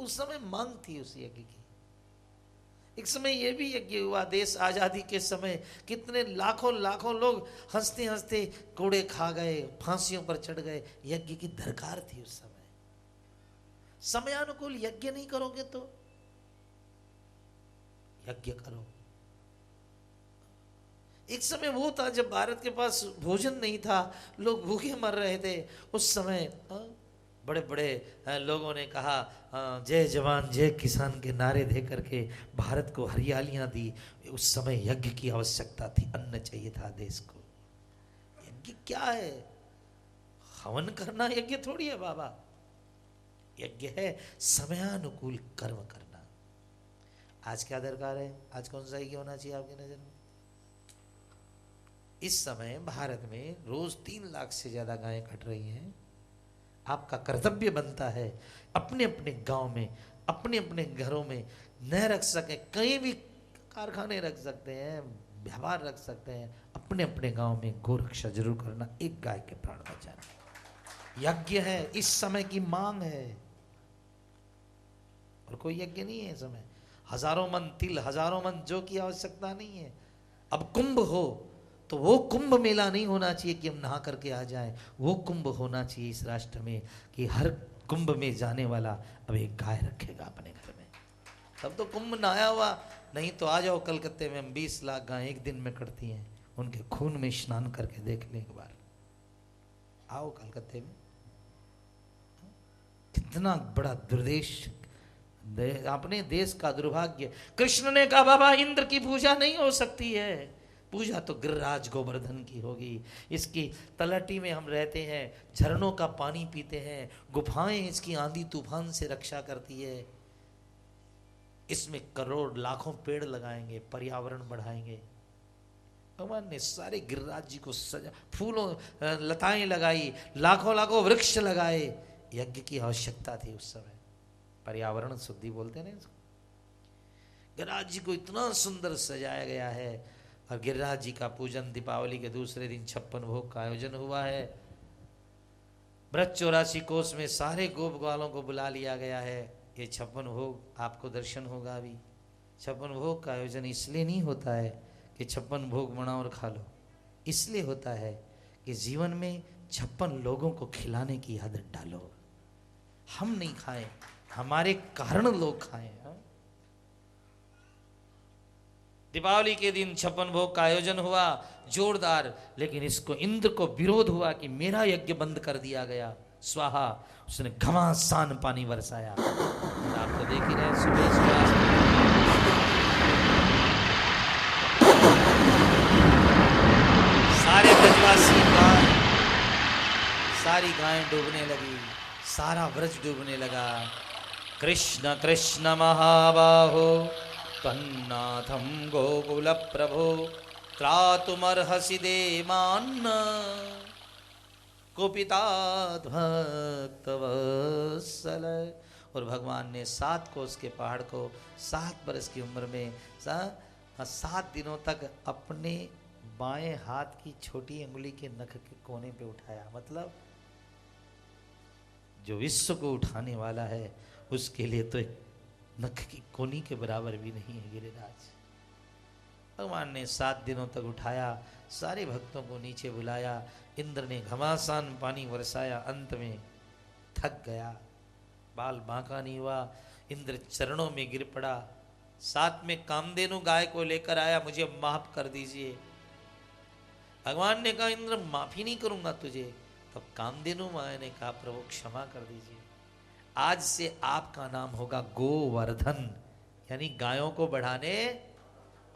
उस समय मांग थी उस यज्ञ की। एक समय यह भी यज्ञ हुआ देश आजादी के समय, कितने लाखों लाखों लोग हंसते हंसते कोड़े खा गए, फांसियों पर चढ़ गए। यज्ञ की दरकार थी उस समय। समयानुकूल यज्ञ नहीं करोगे तो यज्ञ करो। एक समय वो था जब भारत के पास भोजन नहीं था, लोग भूखे मर रहे थे। उस समय बड़े बड़े लोगों ने कहा जय जवान जय किसान के नारे दे करके भारत को हरियालियां दी। उस समय यज्ञ की आवश्यकता थी, अन्न चाहिए था देश को। यज्ञ क्या है? हवन करना यज्ञ थोड़ी है बाबा। यज्ञ है समयानुकूल कर्म करना। आज क्या दरकार है? आज कौन सा यज्ञ होना चाहिए आपकी नजर में? इस समय भारत में रोज 3 लाख से ज्यादा गायें कट रही हैं। आपका कर्तव्य बनता है अपने अपने गांव में, अपने अपने घरों में न रख सके, कहीं भी कारखाने रख सकते हैं, व्यापार रख सकते हैं, अपने अपने गांव में गोरक्षा जरूर करना, एक गाय के प्राण बचाना। यज्ञ है, इस समय की मांग है और कोई यज्ञ नहीं है इस समय। हजारों मन तिल, हजारों मन जौ की आवश्यकता नहीं है। अब कुंभ हो तो वो कुंभ मेला नहीं होना चाहिए कि हम नहा करके आ जाएं। वो कुंभ होना चाहिए इस राष्ट्र में कि हर कुंभ में जाने वाला अब एक गाय रखेगा अपने घर में। तब तो कुंभ नहाया हुआ। नहीं तो आ जाओ कलकत्ते में, हम 20 लाख गाय एक दिन में कटती हैं, उनके खून में स्नान करके देख लें एक बार। आओ कलकत्ते में। कितना बड़ा दुर्देश, अपने देश का दुर्भाग्य। कृष्ण ने कहा बाबा इंद्र की पूजा नहीं हो सकती है, पूजा तो गिरिराज गोवर्धन की होगी। इसकी तलहटी में हम रहते हैं, झरनों का पानी पीते हैं, गुफाएं इसकी आंधी तूफान से रक्षा करती है। इसमें करोड़ लाखों पेड़ लगाएंगे, पर्यावरण बढ़ाएंगे। भगवान ने सारे गिरिराज जी को सजा, फूलों लताएं लगाई, लाखों लाखों वृक्ष लगाए। यज्ञ की आवश्यकता थी उस समय। पर्यावरण शुद्धि बोलते ना इसको। गिरिराज जी को इतना सुंदर सजाया गया है। और गिरिराज जी का पूजन दीपावली के दूसरे दिन 56 भोग का आयोजन हुआ है। ब्रज 84 कोस में सारे गोप ग्वालों को बुला लिया गया है। ये 56 भोग आपको दर्शन होगा। अभी 56 भोग का आयोजन इसलिए नहीं होता है कि 56 भोग बनाओ और खा लो, इसलिए होता है कि जीवन में 56 लोगों को खिलाने की आदत डालो। हम नहीं खाएं, हमारे कारण लोग खाएं। दीपावली के दिन 56 भोग का आयोजन हुआ जोरदार, लेकिन इसको इंद्र को विरोध हुआ कि मेरा यज्ञ बंद कर दिया गया। स्वाहा, उसने घमासान पानी बरसाया। आप तो देख ही रहे सुबह सुबह सारे ब्रजवासी सारी गायें डूबने लगी, सारा ब्रज डूबने लगा। कृष्ण कृष्ण महाबाहो तन्नाथम गोकुल प्रभो त्रातुमर्हसि देवान्न कुपितात् भक्तवत्सल। और भगवान ने 7 कोस के पहाड़ को 7 बरस की उम्र में 7 दिनों तक अपने बाएं हाथ की छोटी अंगुली के नख के कोने पे उठाया। मतलब जो विश्व को उठाने वाला है उसके लिए तो नख की कोनी के बराबर भी नहीं है गिरिराज। भगवान ने 7 दिनों तक उठाया, सारे भक्तों को नीचे बुलाया। इंद्र ने घमासान पानी बरसाया, अंत में थक गया, बाल बांका नहीं हुआ, इंद्र चरणों में गिर पड़ा। साथ में कामधेनु गाय को लेकर आया, मुझे माफ कर दीजिए। भगवान ने कहा इंद्र माफी नहीं करूंगा तुझे। तब कामधेनु माया ने कहा प्रभु क्षमा कर दीजिए, आज से आपका नाम होगा गोवर्धन, यानी गायों को बढ़ाने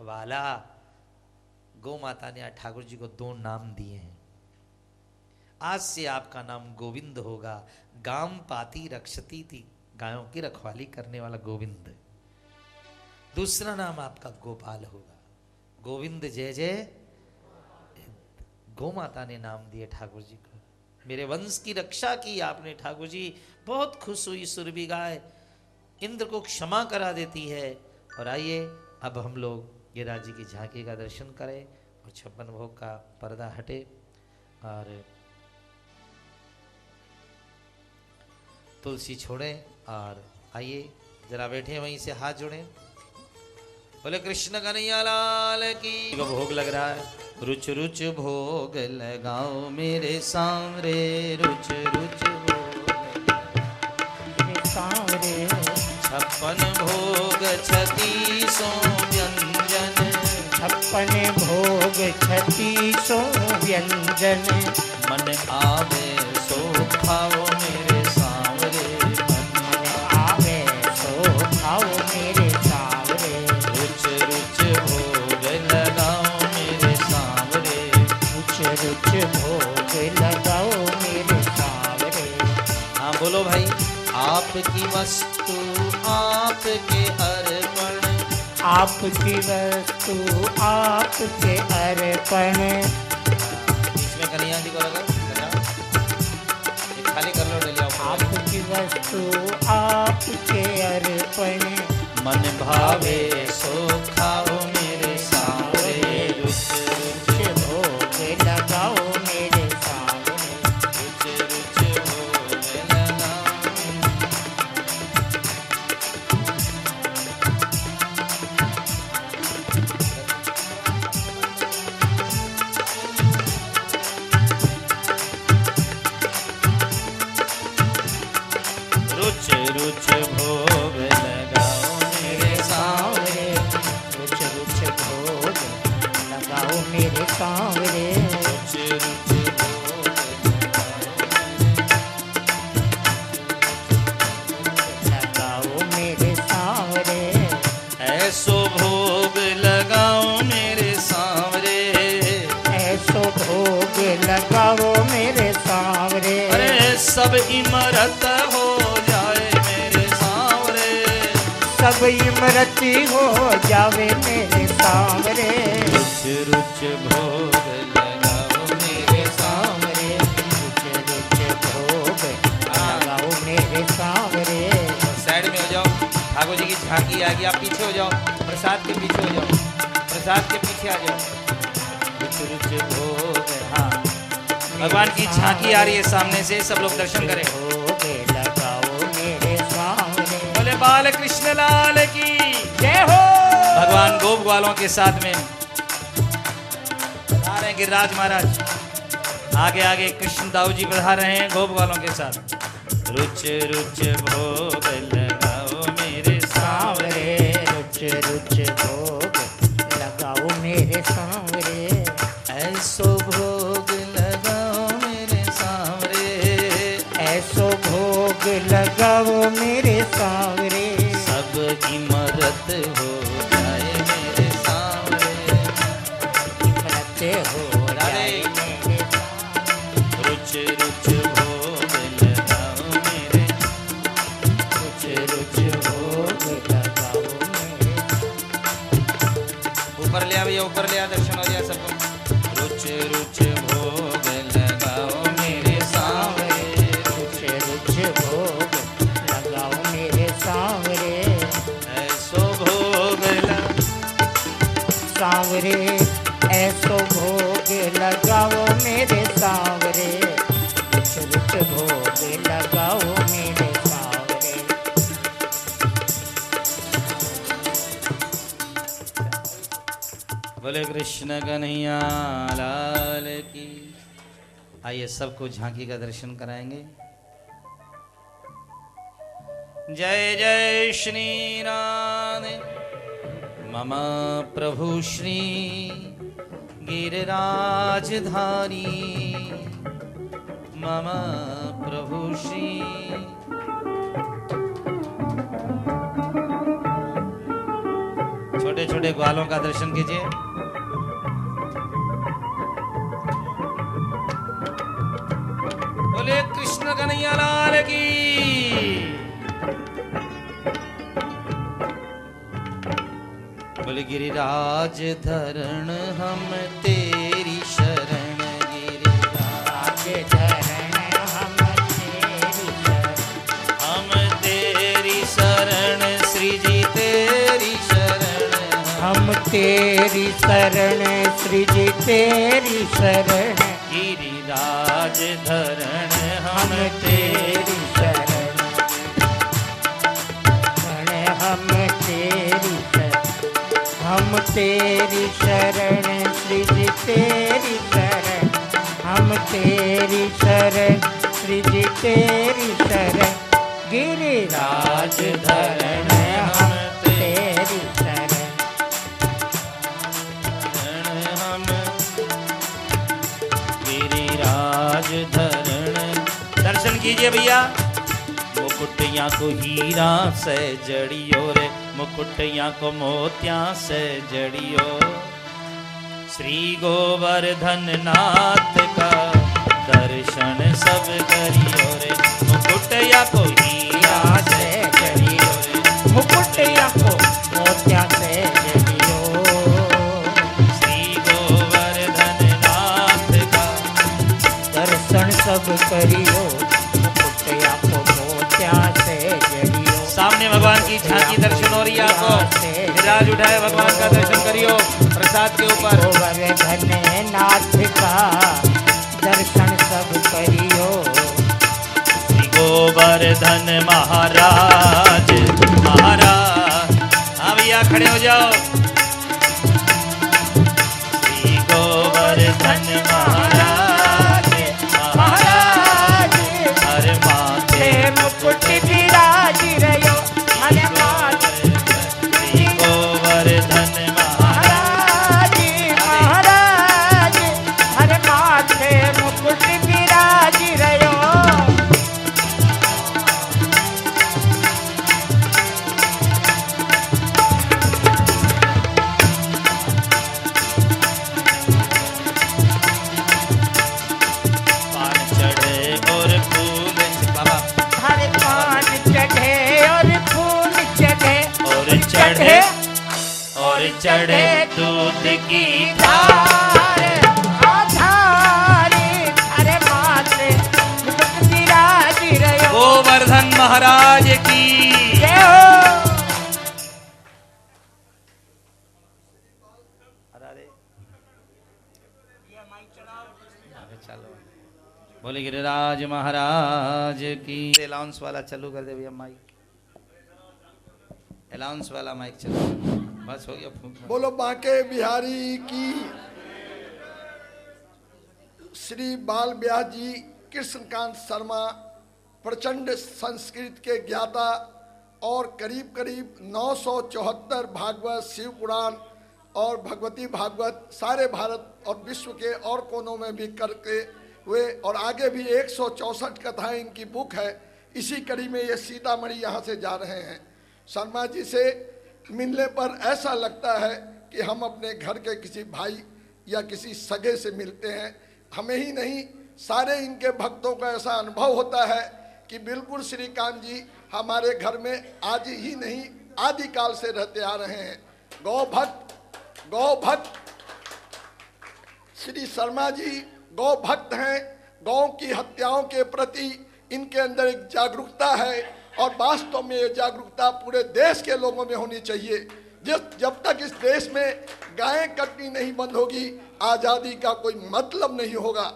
वाला। गौ माता ने ठाकुर जी को 2 नाम दिए हैं। आज से आपका नाम गोविंद होगा। गाम पाती रक्षती थी, गायों की रखवाली करने वाला गोविंद। दूसरा नाम आपका गोपाल होगा, गोविंद जय जय। गौ माता ने नाम दिए ठाकुर जी को। मेरे वंश की रक्षा की आपने ठाकुर जी। बहुत खुश हुई सुरभि गाय, इंद्र को क्षमा करा देती है। और आइए अब हम लोग गिरिराज जी की झांकी का दर्शन करें और 56 भोग का पर्दा हटे। और तुलसी छोड़ें और आइए जरा बैठे वहीं से हाथ जोड़ें। बोले कृष्ण कन्हैया लाल की। भोग लग रहा है, रुच रुच भोग लगाओ मेरे सांवरे, रुच रुच भोग मेरे सांवरे। 56 भोग 36 व्यंजन, 56 भोग 36 व्यंजन। मन आवे सो खाओ मेरे सांवरे, मन आवे सो खाओ मेरे सांवरे। रुच रुच भोग लगाओ मेरे सांवरे, रुच रुच भोग लगाओ मेरे सांवरे। हाँ बोलो भाई। आपकी वस्तु आपके अर्पण, आपकी वस्तु आपके अर्पण। इसमें कन्हैया जी को लगा खाली कर लो डलिया। आपकी वस्तु आपके अर्पण, मन भावे सो खाओ मेरे सांवरे। रुच रुच भोग लगाओ मेरे सांवरे, रुच रुच भोग लगाओ। रुच रुच भोग लगाओ मेरे सांवरे, रुच रुच भोग लगाओ मेरे सांवरे। रुच रुच भोग लगाओ मेरे सांवरे। ऐसो भोग लगाओ मेरे सांवरे, ऐसो भोग लगाओ मेरे सांवरे। अरे सब इमरत हो जाए मेरे सांवरे, सब इमरती हो जावे मेरे सांवरे। रुच रुच भोग लगाओ मेरे सांवरे, रुच रुच भोग लगाओ मेरे सांवरे। साइड में हो जाओ, ठाकुर जी की झांकी आ गई, आप पीछे हो जाओ, प्रसाद के पीछे हो जाओ, प्रसाद के पीछे आ जाओ। रुच रुच भोग, हाँ भगवान की झांकी आ रही है सामने से, सब लोग दर्शन करें। लगाओ मेरे सांवरे। बोले बाल कृष्ण लाल की जय हो। भगवान गोप ग्वालों के साथ में आ रहे हैं गिरिराज महाराज। आगे आगे कृष्ण दाऊ जी पधार रहे हैं गोप ग्वालों के साथ। रुच रुच भोग लगाओ मेरे सांवरे, रुच रुच भोग ऊपर लिया दर्शन हो गया सबको। रुच रुच भोग लगाओ मेरे सांवरे, रुच रुच भोग लगाओ मेरे सांवरे, ऐसो भोग सांवरे ऐसो भोग लगाओ मेरे सांवरे, रुच रुच भोग लगाओ मेरे सांवरे। बोले कृष्ण कन्हैया लाल की। आइए सबको झांकी का दर्शन कराएंगे। जय जय श्री राधे। मम प्रभु श्री गिरिराजधारी, मम प्रभु श्री। छोटे छोटे ग्वालों का दर्शन कीजिए। बोले कृष्ण कन्हैया लाल की। बोले गिरिराज धरण हम तेरी शरण, गिरिराज धरण हम तेरी शरण, हम तेरी शरण श्री जी तेरी शरण, हम तेरी शरण श्री जी तेरी शरण, गिरिराज धरण हम तेरी शरण, हम तेरी शरण, हम तेरी शरण श्री जी तेरी शरण, हम तेरी शरण श्री जी तेरी शरण, गिरिराज धरण हम तेरी शरण, हम गिरिराज धरण। दर्शन कीजिए भैया। मुकुटिया को हीरा से जड़ियो रे, मुकुटिया को मोतिया से जड़ियो, श्री गोवर्धन नाथ का दर्शन सब करियो रे। मुकुटिया को हीरा से जड़ियो रे, मुकुटिया को मोतिया से जड़ियो, श्री गोवर्धन नाथ का दर्शन सब करियो, मुकुटिया को मोतिया से जड़ियो। सामने भगवान की झांकी दर्शन हो रही है आपको। विराज उठाए भगवान का दर्शन करियो प्रसाद के ऊपर। गोवर्धन नाथ का दर्शन सब करियो, श्री गोवर्धन महाराज महाराज। हाँ भैया खड़े हो जाओ। श्री गोवर्धन महाराज महाराज, हर माथे मुकुट विराज रयो, हर माथे श्री गोवर्धन महाराज महाराज, हर माथे मुकुट विराज रयो। पान चढ़े और फूल बाबा, हर पान चढ़े और फूल चढ़े, और चढ़े और चढ़े दूध की धार आधारे, हर माथे मुकुट विराज रयो। गोवर्धन महाराज की। जय हो। चलो बोले गिरिराज महाराज की। अलाउंस वाला चालू कर दे भैया माइक, अलाउंस वाला माइक चलो। बस हो गया फूंक। बोलो बांके बिहारी की। श्री बाल व्यास जी कृष्णकांत शर्मा प्रचंड संस्कृत के ज्ञाता और करीब करीब 974 भागवत, शिव पुराण और भगवती भागवत सारे भारत और विश्व के और कोनों में भी करके हुए, और आगे भी 164 कथाएं इनकी बुक है। इसी कड़ी में ये सीतामढ़ी यहाँ से जा रहे हैं। शर्मा जी से मिलने पर ऐसा लगता है कि हम अपने घर के किसी भाई या किसी सगे से मिलते हैं। हमें ही नहीं, सारे इनके भक्तों का ऐसा अनुभव होता है कि बिल्कुल श्रीकांत जी हमारे घर में आज ही नहीं आदिकाल से रहते आ रहे हैं। गौ भक्त श्री शर्मा जी गौ भक्त हैं। गौ की हत्याओं के प्रति इनके अंदर एक जागरूकता है और वास्तव में ये जागरूकता पूरे देश के लोगों में होनी चाहिए। जब तक इस देश में गायें कटनी नहीं बंद होगी, आज़ादी का कोई मतलब नहीं होगा।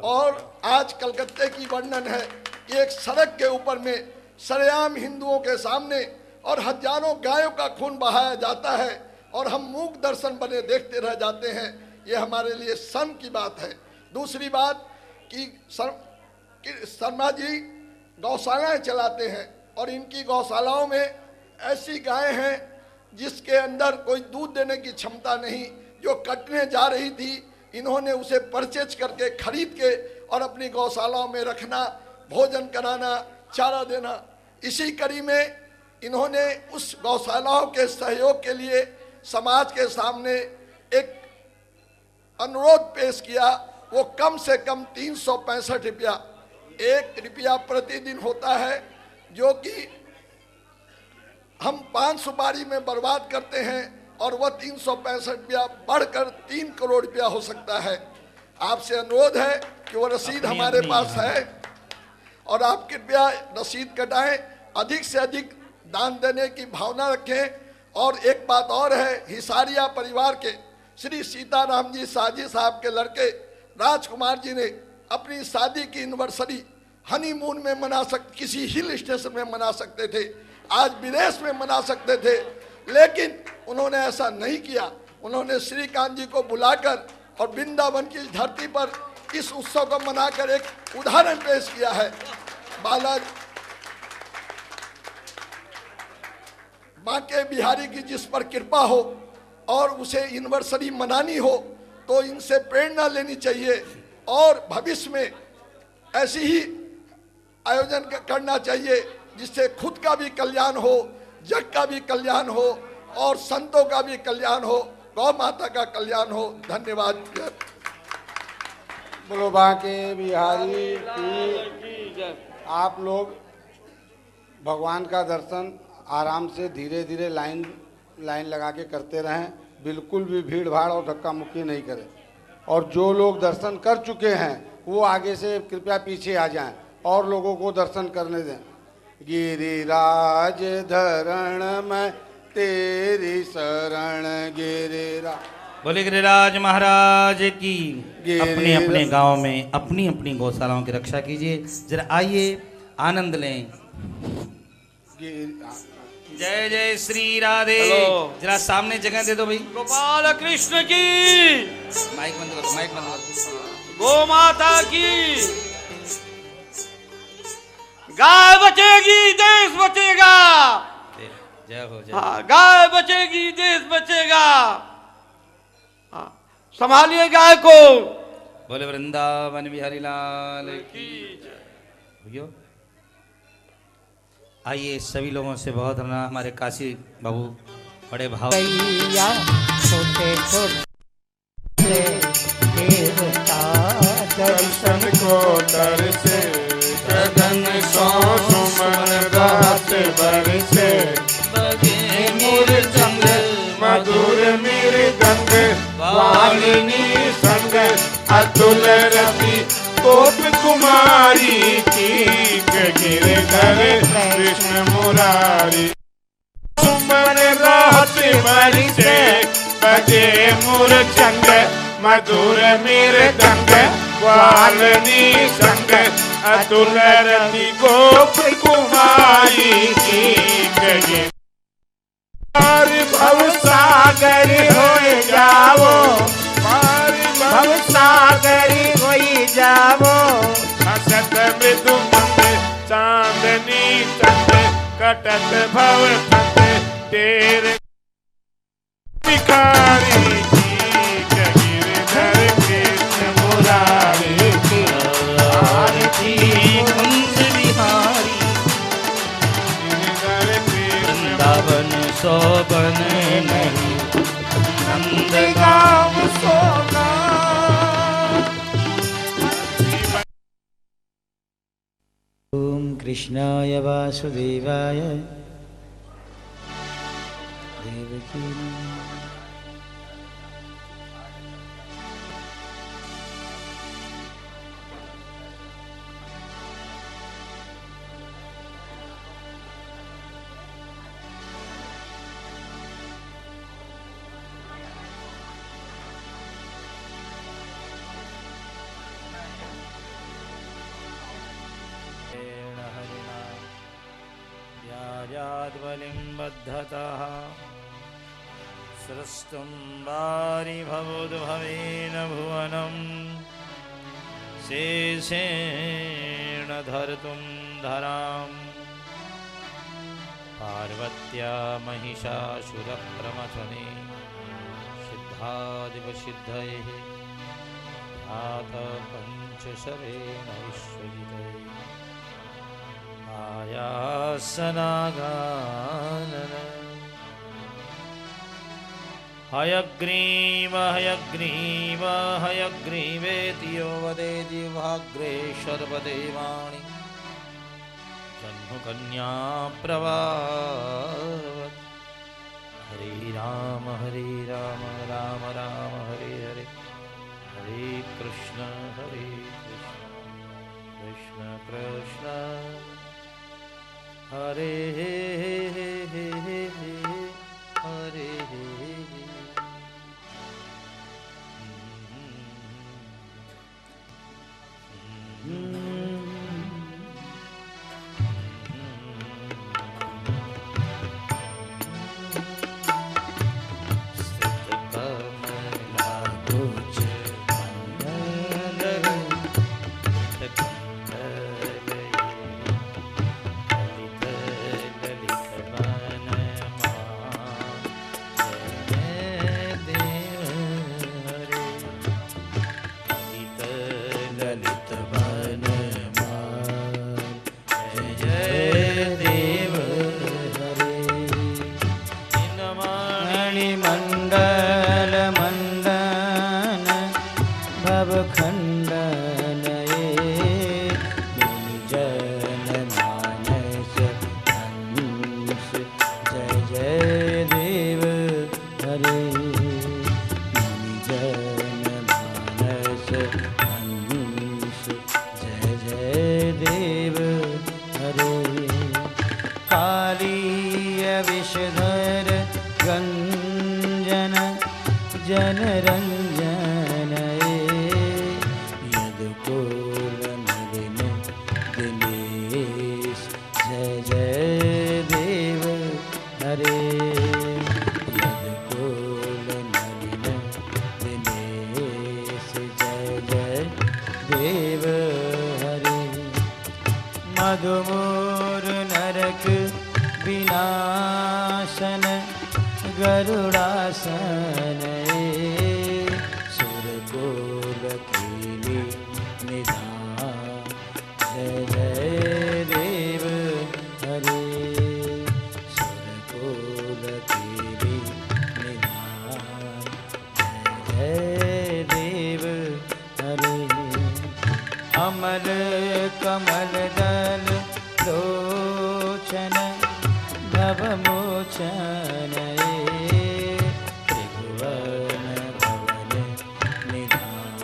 और आज कलकत्ते की वर्णन है कि एक सड़क के ऊपर में सरेआम हिंदुओं के सामने और हजारों गायों का खून बहाया जाता है और हम मूक दर्शन बने देखते रह जाते हैं। ये हमारे लिए शर्म की बात है। दूसरी बात कि शर्मा जी गौशालाएं चलाते हैं और इनकी गौशालाओं में ऐसी गायें हैं जिसके अंदर कोई दूध देने की क्षमता नहीं, जो कटने जा रही थी। इन्होंने उसे परचेज करके खरीद के और अपनी गौशालाओं में रखना, भोजन कराना, चारा देना। इसी कड़ी में इन्होंने उस गौशालाओं के सहयोग के लिए समाज के सामने एक अनुरोध पेश किया। वो कम से कम 365 रुपया, 1 रुपया प्रतिदिन होता है, जो कि हम 5 सुपारी में बर्बाद करते हैं और वह 365 रुपया बढ़कर 3 करोड़ रुपया हो सकता है। आपसे अनुरोध है कि वो रसीद हमारे पास है और आप कृपया रसीद कटाएं, अधिक से अधिक दान देने की भावना रखें। और एक बात और है, हिसारिया परिवार के श्री सीताराम जी साजी साहब के लड़के राजकुमार जी ने अपनी शादी की एनिवर्सरी हनीमून में मना सकते, किसी हिल स्टेशन में मना सकते थे, आज विदेश में मना सकते थे, लेकिन उन्होंने ऐसा नहीं किया। उन्होंने श्रीकांत जी को बुलाकर और वृंदावन की धरती पर इस उत्सव को मनाकर एक उदाहरण पेश किया है। बालाजी बांके बिहारी की जिस पर कृपा हो और उसे एनिवर्सरी मनानी हो तो इनसे प्रेरणा लेनी चाहिए और भविष्य में ऐसी ही आयोजन करना चाहिए जिससे खुद का भी कल्याण हो, जग का भी कल्याण हो और संतों का भी कल्याण हो, गौ माता का कल्याण हो। धन्यवाद। बोलो बांके बिहारी की। आप लोग भगवान का दर्शन आराम से धीरे धीरे लाइन लगा के करते रहें, बिल्कुल भी भीड़ भाड़ और धक्का मुक्की नहीं करें। और जो लोग दर्शन कर चुके हैं वो आगे से कृपया पीछे आ जाएं और लोगों को दर्शन करने दें। गिरिराज धरण में तेरी शरण गिरिराज। बोले गिरिराज महाराज की। अपने अपने गांव में अपनी अपनी गौशालाओं की रक्षा कीजिए। जरा आइए आनंद लें। जय जय श्री राधे। जरा सामने जगह दे दो भाई। गोपाल कृष्ण की। माइक बंद करो, माइक बंद करो। गौ माता की। गाय बचेगी देश बचेगा। जय हो जय। हाँ, गाय बचेगी देश बचेगा। हाँ, संभालिए गाय को। बोले वृंदावन बिहारी लाल की जय। आइए सभी लोगों से बहुत हमारे काशी बाबू बड़े भाव। छोटे छोटे देवता दर्शन को तरसे गगन सो सुमन रात बरसे। बगे मूर्छंग मधुर मृदंग वालिनी संग अतुल रति गोप कुमारी की गिरधर कृष्ण मुरारी। सुमन रात बरसे बजे मूर्छंग मधुर मृदंग वालिनी संग अतुल रति गोप कुमारी की। पार भव सागर हो जाओ, पार भव सागर हो जाओ। हसत मृदु मंद चांदनी चंद कटत भव फत तेरे भिखारी की गिरधर कृष्ण मुरारी की। आरती हंस बिहारी वृंदावन शोभन नहीं नंद गाँव सोना। ओम कृष्णाय वासुदेवाय देवकी बद्धतः सृष्टुं वारि भवोद्भवेन भुवनं शेषेण धर्तुं धराम् पार्वत्या महिषासुरप्रमथने सिद्धादिवसिद्धये ध्यात पंचशरेण विश्वजिते आयासनागानन हयग्रीव हयग्रीव हयग्रीवेति यो वदेति भाग्रे सर्वदेवाणि जन्मकन्या प्रवावत् हरे राम राम राम हरे हरे हरे कृष्ण कृष्ण कृष्ण हरे हरे मधुमूर नरक विनाशन गरुड़ासन सुरकोल कीली निधान जय जय देव हरे सुरकोल कीली निधान जय जय देव हरे अमल कमल दल लोचन भवमोचन त्रिभुवन भवन निधान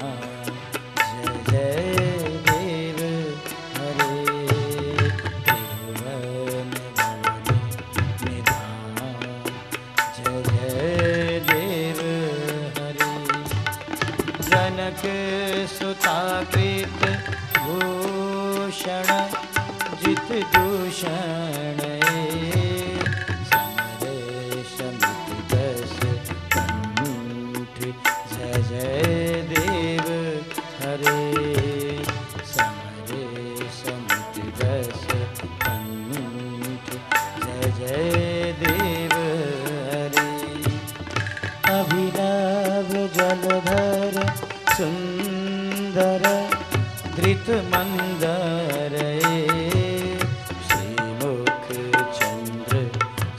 जय जय देव हरे त्रिभुवन भवन निधान जय जय देव हरे जनक सुताकृत भूषण जित दूषण समरेश मिति दस कंठ जय जय देव हरे समरेश मिति दस कंठ जय जय देव हरे अभिनव जलधर सुंदर धृत मंदर श्रीमुख चंद्र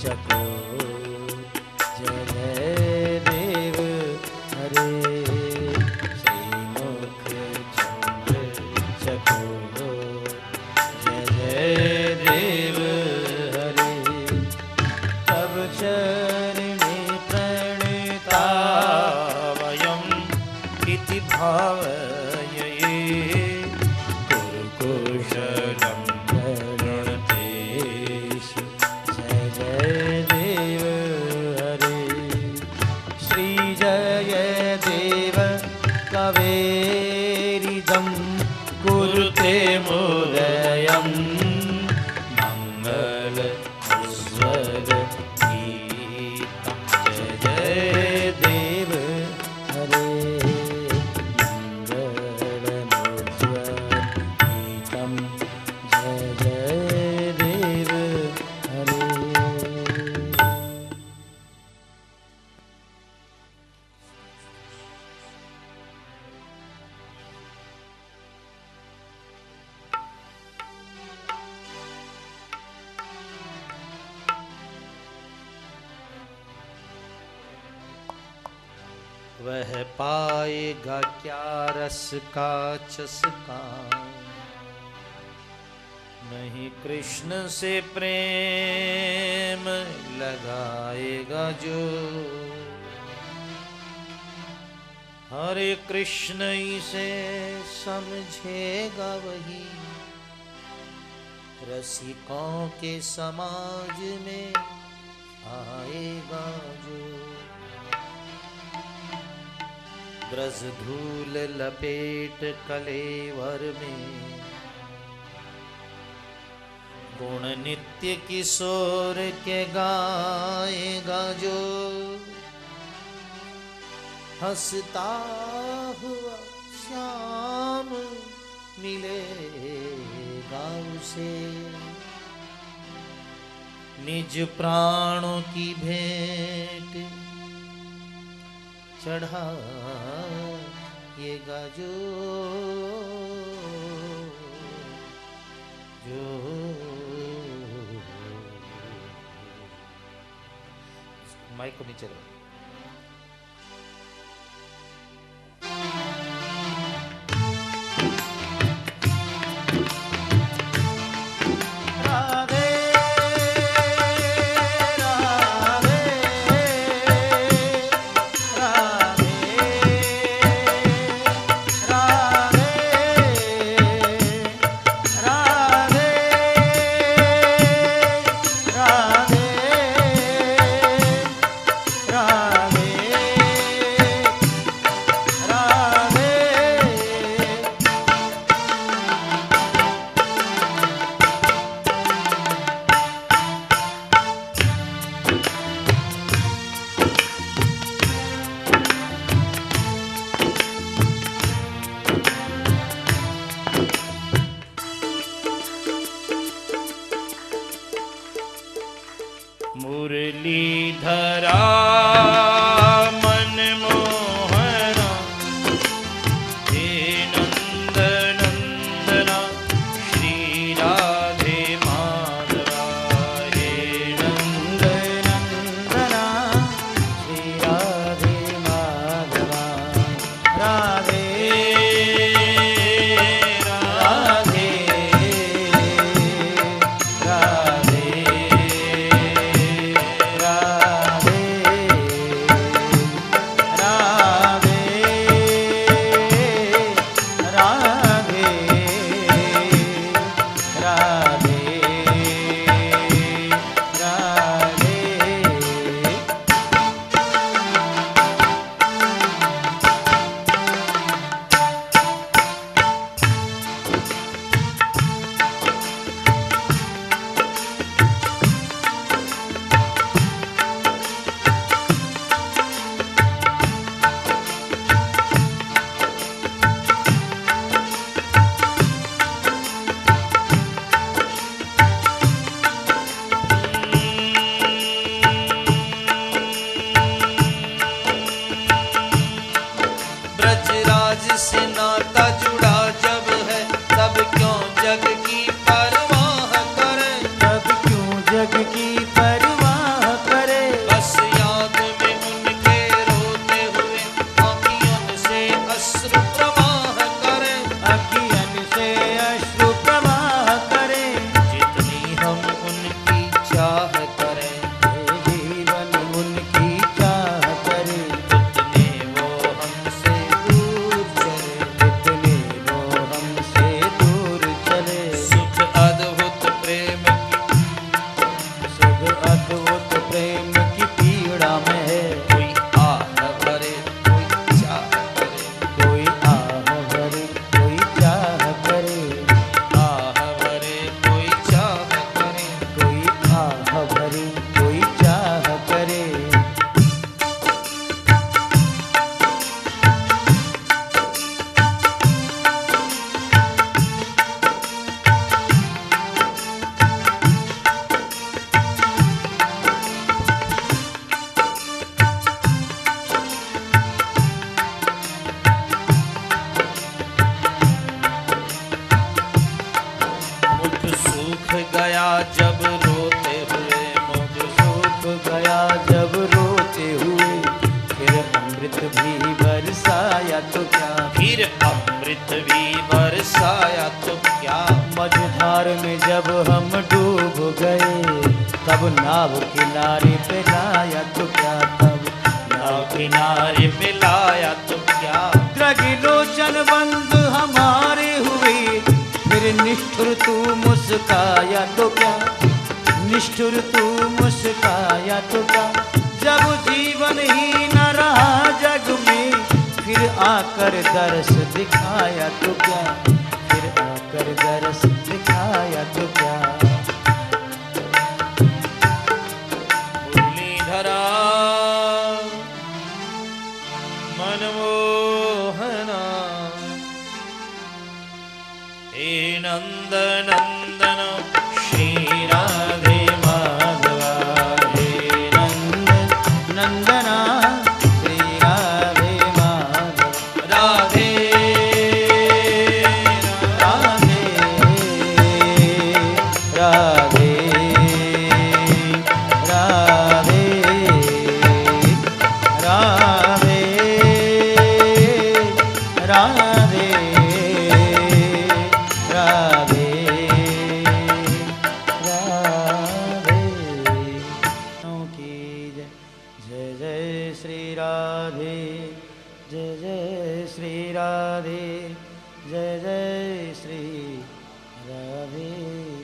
चकोर जय जय देव हरे श्रीमुख चंद्र चकोर जय जय देव हरे तब चरणे प्रणतावयम् इति भाव कुरुकुशलं गणतेश जय जय देव हरे श्री जय देव कवेरिदं कुरुते मोदयं मंगल उज्ज्वल वह पाएगा क्या रस का चस्का, नहीं कृष्ण से प्रेम लगाएगा जो। हरे कृष्ण इसे समझेगा वही, रसिकों के समाज में आएगा जो। ब्रज धूल लपेट कलेवर में, गुण नित्य किशोर के गाएगा जो। हंसता हुआ श्याम मिलेगा उसे, निज प्राणों की भेंट चढ़ाएगा जो। माइक को नीचे रखो। मुरलीधरा मनमोहना, हे नंदनंदना श्री राधे माधवा, हे नंदनंदना श्री राधे माधवा। राधे राधे राधे ब्रजराज से नाता जुड़ा जब है, तब क्यों जग की परवाह करे, तब क्यों जग की परवाह करे। बस याद में उनके रोते हुए आँखियों से अश्रु प्रवाह करे, अखियन से अश्रु प्रवाह करे। जितनी हम उनकी चाह करें, जीवन उनकी चाह करे, उतने वो हमसे दूर चले। जितने वो हमसे दूर चले। सुख अद्भुत प्रेम सुख अद्भुत प्रेम की पीड़ा में है। कोई आह भरे कोई चाह करे, कोई आह भरे कोई चाह करे, आह भरे कोई चाह करे। कोई आह भरे कोई चाह करे। तो क्या, फिर अमृत भी बरसाया तो क्या। मझधार में जब हम डूब गए, तब नाव किनारे पे लाया तो क्या, तब नाव किनारे पे लाया तो क्या। द्रगिलोचन बंद हमारे हुए, फिर निष्ठुर तू मुस्काया तो क्या, निष्ठुर तू मुस्काया तो क्या। जब जीवन ही न रहा जग में, फिर आकर दर्श दिखाया तो क्या, फिर आकर दर्श दिखाया तो क्या। मुरलीधरा मनमोहना, हे नंद नंदन श्री राधे माधवा, हे नंद नंदना श्री राधे माधव, राधे राधे राधे राधे राधे राधे राधे राधे। की जय जय जय श्री राधे, जय जय श्री राधे, जय जय श्री राधे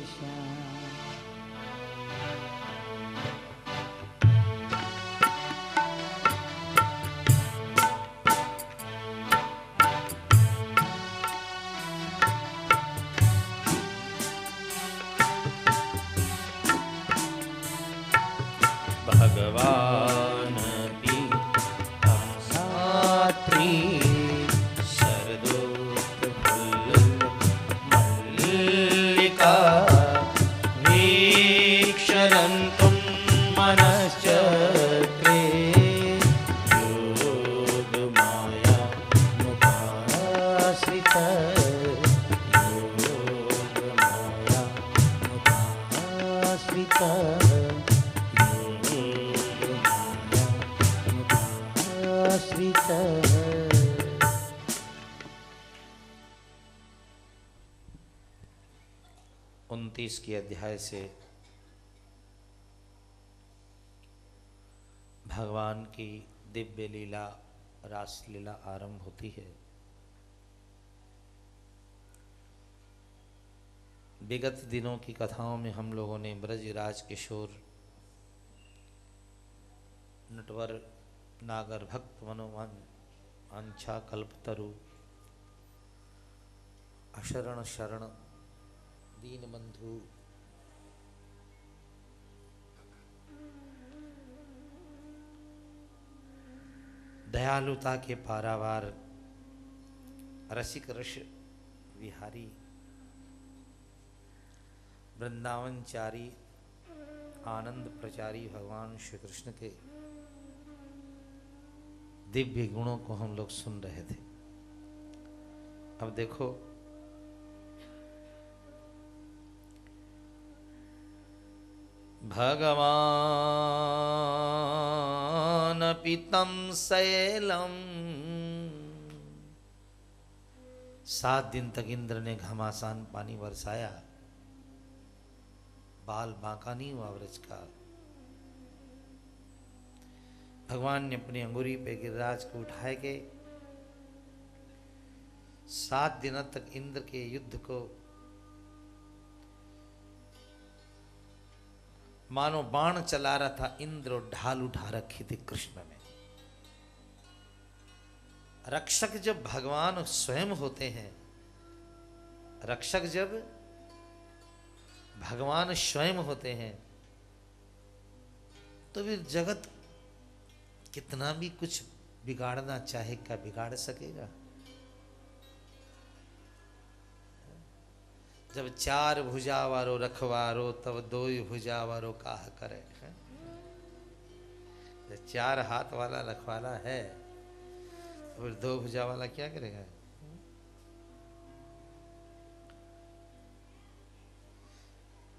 श्याम। भगवान भी हम सात्री शरदोत्त फुल्ल मल्लिका वीक्षरन्तुं मनश्चक्रे योगमाया मुखाश्रित, योगमाया मुखाश्रित, मुखाश्रित। 29 के अध्याय से भगवान की दिव्य लीला रास लीला आरंभ होती है। विगत दिनों की कथाओं में हम लोगों ने ब्रजराज किशोर, नटवर, नागर भक्त, मनोवन, अंछा कल्पतरु, अशरण शरण, दीनबंधु, दयालुता के पारावार, रसिक रस विहारी, वृंदावनचारी, आनंद प्रचारी भगवान श्री कृष्ण के दिव्य गुणों को हम लोग सुन रहे थे। अब देखो, भगवान पितम शैलम, 7 दिन तक इंद्र ने घमासान पानी बरसाया, बाल बांका नहीं हुआ व्रज का। भगवान ने अपनी अंगुरी पे गिरिराज को उठाए के 7 दिनों तक इंद्र के युद्ध को मानो बाण चला रहा था इंद्र, और ढाल उठा रखी थी कृष्ण ने। रक्षक जब भगवान स्वयं होते हैं, रक्षक जब भगवान स्वयं होते हैं, तो फिर जगत कितना भी कुछ बिगाड़ना चाहे, क्या बिगाड़ सकेगा? जब 4 भुजा वारो रखवारो, तब 2 भुजा वारो काह करे। जब 4 हाथ वाला रखवाला है, तो फिर 2 भुजा वाला क्या करेगा?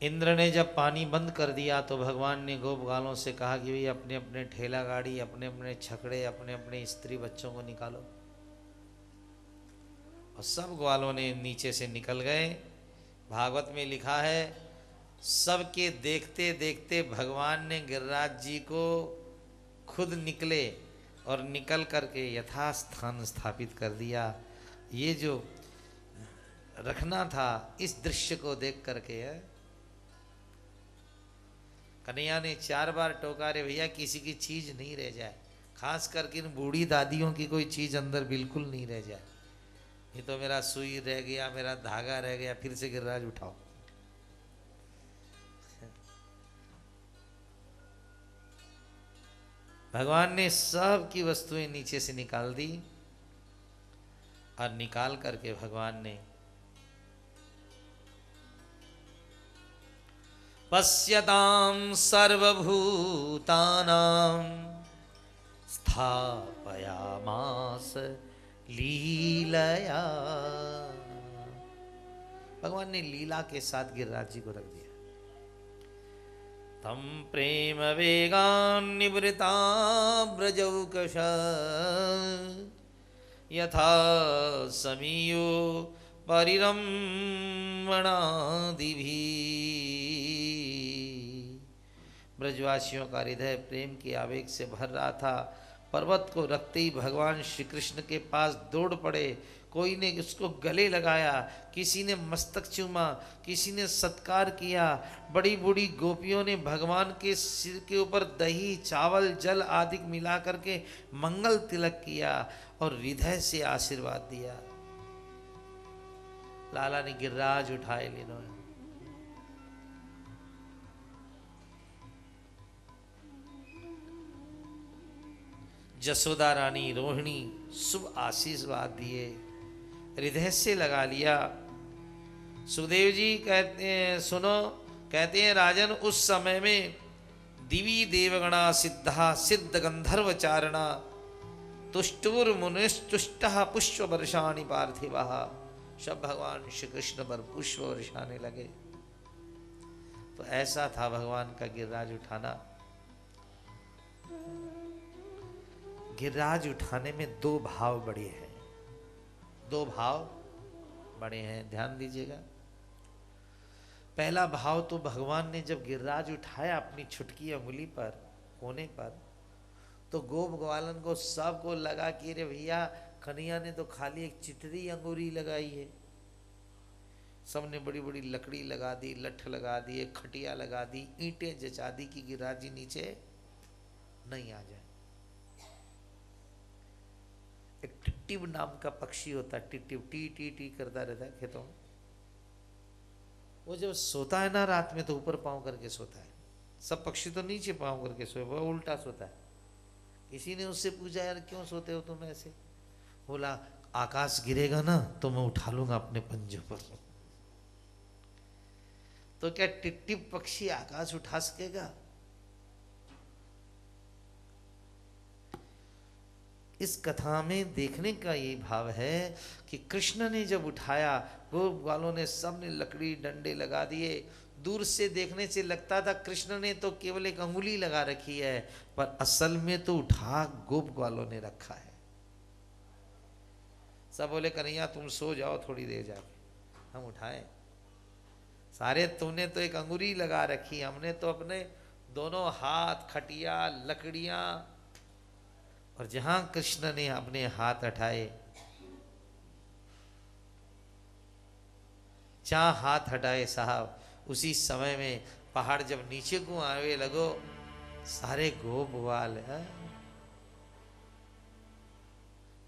इंद्र ने जब पानी बंद कर दिया तो भगवान ने गोपगालों से कहा कि भाई अपने अपने ठेला गाड़ी, अपने अपने छकड़े, अपने अपने स्त्री बच्चों को निकालो। और सब ग्वालों ने नीचे से निकल गए। भागवत में लिखा है सबके देखते देखते भगवान ने गिरिराज जी को खुद निकले और निकल करके यथास्थान स्थापित कर दिया। ये जो रखना था इस दृश्य को देख करके है। कन्हैया ने 4 बार टोका, रे भैया किसी की चीज नहीं रह जाए, खास करके इन बूढ़ी दादियों की कोई चीज अंदर बिल्कुल नहीं रह जाए। ये तो मेरा सुई रह गया, मेरा धागा रह गया, फिर से गिरिराज उठाओ। भगवान ने सब की वस्तुएं नीचे से निकाल दी और निकाल करके भगवान ने पश्यतां सर्वभूतानां स्थापयामास लीलया। भगवान ने लीला के साथ गिरिराज जी को रख दिया। तम प्रेम वेगान निवृता ब्रजौकश यथा समीयो परिरम्मणादिभि। ब्रजवासियों का हृदय प्रेम के आवेग से भर रहा था। पर्वत को रखते ही भगवान श्री कृष्ण के पास दौड़ पड़े। कोई ने उसको गले लगाया, किसी ने मस्तक चूमा, किसी ने सत्कार किया। बड़ी बूढ़ी गोपियों ने भगवान के सिर के ऊपर दही चावल जल आदि मिला करके मंगल तिलक किया और हृदय से आशीर्वाद दिया। लाला ने गिरिराज उठाए लेनो। जसोदा रानी रोहिणी शुभ आशीर्वाद दिए, हृदय से लगा लिया। सुखदेव जी कहते हैं, सुनो, कहते हैं राजन उस समय में दिवी देवगणा सिद्धा सिद्ध गंधर्व चारणा तुष्टुर मुनिस्तुष्ट पुष्प वर्षाणि पार्थिवा। सब भगवान श्री कृष्ण पर पुष्प वर्षाने लगे। तो ऐसा था भगवान का गिरिराज उठाना। गिरिराज उठाने में 2 भाव बड़े हैं, 2 भाव बड़े हैं, ध्यान दीजिएगा। पहला भाव तो भगवान ने जब गिरिराज उठाया अपनी छुटकी अंगुली पर, कोने पर, तो गोप ग्वालन को सबको लगा कि रे भैया कन्हैया ने तो खाली एक चितरी अंगूरी लगाई है। सबने बड़ी बड़ी लकड़ी लगा दी, लठ लगा दिए, खटिया लगा दी, ईंटें जचा दी कि गिरिराज जी नीचे नहीं आ जाए। एक टिट्टिव नाम का पक्षी होता है, टिट्टिव टी टी टी करता रहता है खेतों में। वो जब सोता है ना रात में तो ऊपर पांव करके सोता है। सब पक्षी तो नीचे पांव करके सोए, वो उल्टा सोता है। किसी ने उससे पूछा यार क्यों सोते हो तुम ऐसे? बोला आकाश गिरेगा ना तो मैं उठा लूंगा अपने पंजों पर। तो क्या टिट्टिव पक्षी आकाश उठा सकेगा? इस कथा में देखने का ये भाव है कि कृष्ण ने जब उठाया, गोप ग्वालों ने सब ने लकड़ी डंडे लगा दिए। दूर से देखने से लगता था कृष्ण ने तो केवल एक अंगुली लगा रखी है, पर असल में तो उठा गोप ग्वालों ने रखा है। सब बोले कन्हैया तुम सो जाओ थोड़ी देर जाके, हम उठाएं। सारे तुमने तो एक अंगुली लगा रखी, हमने तो अपने दोनों हाथ, खटिया, लकड़ियां, और जहां कृष्ण ने अपने हाथ उठाए, जहां हाथ हटाए साहब, उसी समय में पहाड़ जब नीचे को आवे लगो, सारे गोप ग्वाल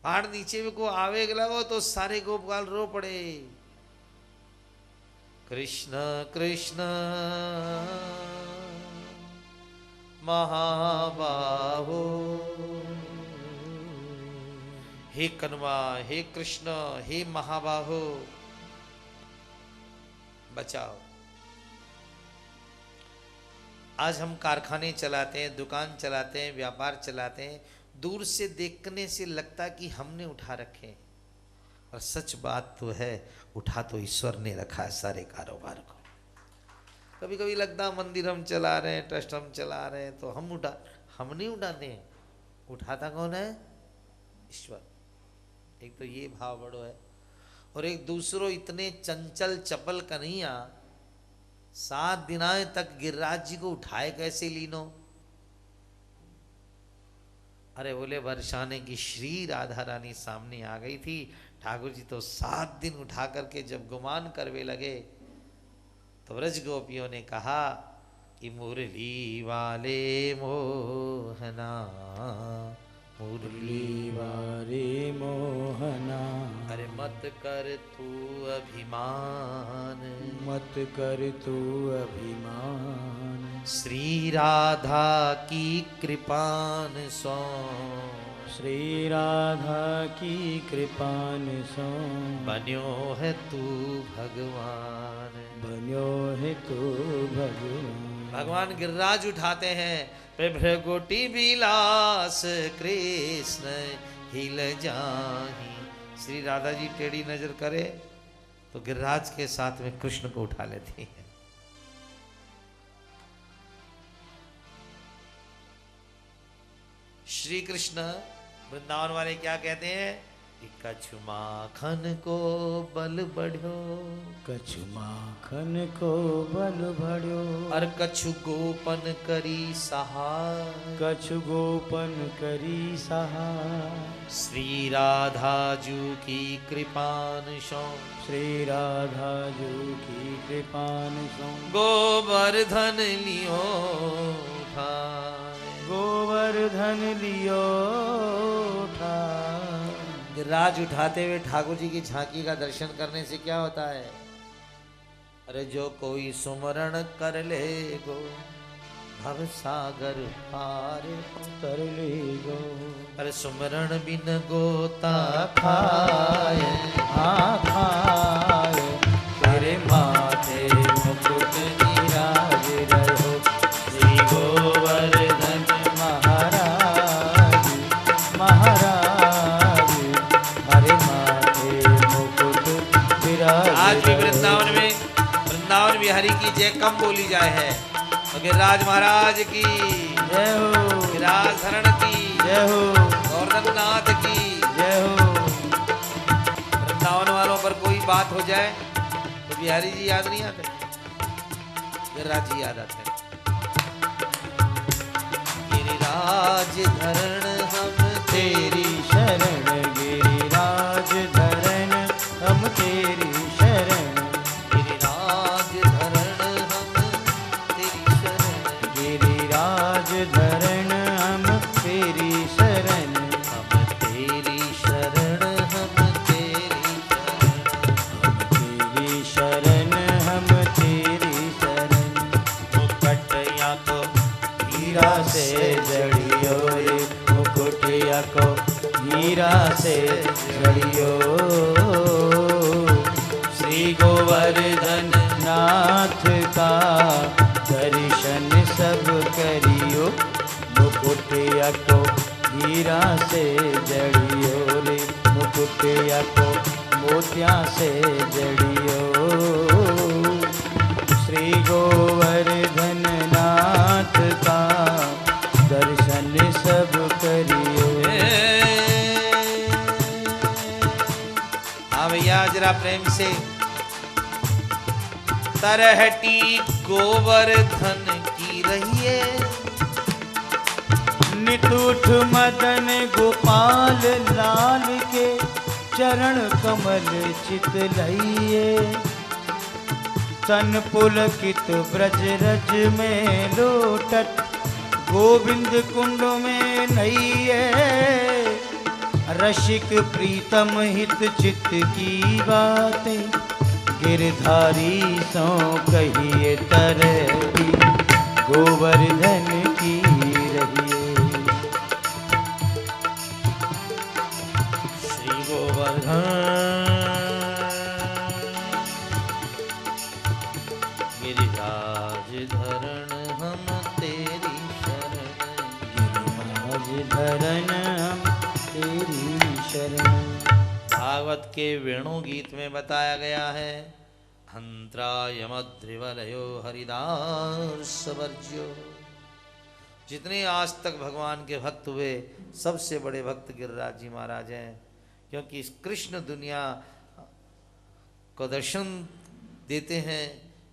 पहाड़ नीचे को आवे लगो तो सारे गोप ग्वाल रो पड़े। कृष्ण कृष्ण महाबाहो, हे कन्वा, हे कृष्ण, हे महाबाहो बचाओ। आज हम कारखाने चलाते हैं, दुकान चलाते हैं, व्यापार चलाते हैं, दूर से देखने से लगता कि हमने उठा रखे हैं, और सच बात तो है उठा तो ईश्वर ने रखा है सारे कारोबार को। कभी कभी लगता मंदिर हम चला रहे हैं, ट्रस्ट हम चला रहे हैं, तो हम नहीं उठाते हैं, उठाता कौन है? ईश्वर। एक तो ये भाव बड़ो है। और एक दूसरो इतने चंचल चपल कन्हैया 7 दिनाएं तक गिरिराज जी को उठाए कैसे लीनो? अरे बोले बरसाने की श्री राधा रानी सामने आ गई थी। ठाकुर जी तो 7 दिन उठा करके जब गुमान करवे लगे तो व्रज गोपियों ने कहा कि मुरली वाले मोहना, मुरली वारे मोहना, अरे मत कर तू अभिमान, मत कर तू अभिमान। श्री राधा की कृपान सो, श्री राधा की कृपान सो, बन्यो है तू भगवान, बन्यो है तू भगवान। भगवान गिरिराज उठाते हैं। भृगुटी विलास कृष्ण हिल जाही। श्री राधा जी टेढ़ी नजर करे तो गिरिराज के साथ में कृष्ण को उठा लेती है। श्री कृष्ण वृंदावन वाले क्या कहते हैं कि कछु माखन को बल बढ़ो, कछु माखन को बल बढ़ो, और कछु गोपन करी सहाय, कछु गोपन करी सहाय। श्री राधा जू की कृपान सो, श्री राधा जू की कृपान सो, गोवर्धन लियो उठाए, गोवर्धन लियो उठाए। गिरिराज उठाते हुए ठाकुर जी की झांकी का दर्शन करने से क्या होता है? अरे जो कोई सुमरण कर ले गो भव सागर पार कर ले गो। अरे सुमरण बिन गोता खाए, खाए तेरे माथे मुकुट निराज रहो। श्री गोवर्धन महाराज, महाराज हरे माथे मुकुट विराज। आज भी वृंदावन बिहारी की जय कम बोली जाए है तो गिरिराज महाराज की जय हो, गिरिराज धरण की जय हो, गोवर्धन नाथ की जय हो। वृंदावन वालों पर कोई बात हो जाए तो बिहारी जी याद नहीं आते, गिरिराज जी याद आते। गिरिराज धरण हम तेरी शरण, गिरिराज धरण हम तेरी शरण, गिरिराज धरण हम तेरी शरण, गिरिराज धरण हम तेरी शरण, हम तेरी शरण, हम तेरी शरण, हम तेरी शरण, हम तेरी शरण। मुकटया को हीरा से जड़ियो रे, मुकुटिया को हीरा से जड़ियो। श्री गोवर्धन नाथ का दर्शन सब करियो, मुकुटिया को हीरा से जड़ियो रे, मुकुटिया को मोतिया से जड़ियो। श्री गोवर्धन नाथ का दर्शन सब करियो। हाँ भैया जरा प्रेम से। तरहटी गोवर्धन की रहिए, नितुठ मदन गोपाल लाल के चरण कमल चित लइए। तन पुलकित ब्रज रज में लोटत, गोविंद कुंड में नइए। रसिक प्रीतम हित चित की बातें, गिरधारी सो कहिए तरही, गोवर्धन की रहिए। श्री गोवर्धन गिरिराज धरण हम तेरी शरण, गिरिराज धरण हम तेरी शरण। भागवत के वेणु गीत में बताया गया है, हंत्रायमद्रिवलयो हरिदास वर्ज्यो। जितने आज तक भगवान के भक्त हुए सबसे बड़े भक्त गिरिराज जी महाराज हैं, क्योंकि कृष्ण दुनिया को दर्शन देते हैं,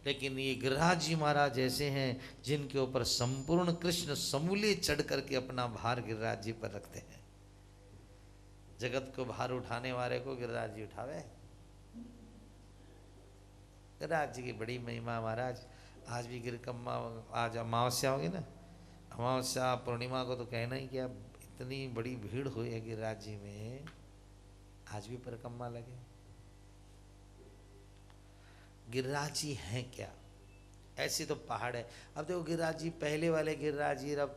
लेकिन ये गिरिराज जी महाराज ऐसे हैं जिनके ऊपर संपूर्ण कृष्ण समूले चढ़ करके अपना भार गिरिराज जी पर रखते हैं। जगत को भार उठाने वाले को गिरिराज जी उठावे। गिरिराज जी की बड़ी महिमा महाराज। आज भी गिरकम्मा, आज अमावस्या होगी ना, अमावस्या पूर्णिमा को तो कहना ही क्या, इतनी बड़ी भीड़ हुई है गिरिराज जी में, आज भी परिक्रमा लगे। गिरिराज जी हैं क्या? ऐसे तो पहाड़ है। अब देखो गिरिराज जी, पहले वाले गिरिराज जी, अब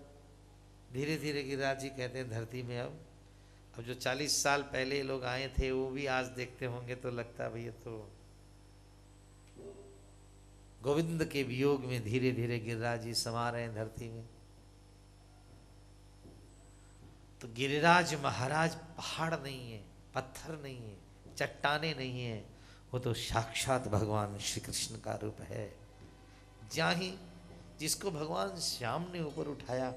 धीरे धीरे गिरिराज जी कहते हैं धरती में। अब जो 40 साल पहले लोग आए थे वो भी आज देखते होंगे तो लगता है भैया तो गोविंद के वियोग में धीरे धीरे गिरिराज जी समा रहे हैं धरती में। तो गिरिराज महाराज पहाड़ नहीं है, पत्थर नहीं है, चट्टाने नहीं है, वो तो साक्षात भगवान श्री कृष्ण का रूप है। जहाँ ही जिसको भगवान श्याम ने ऊपर उठाया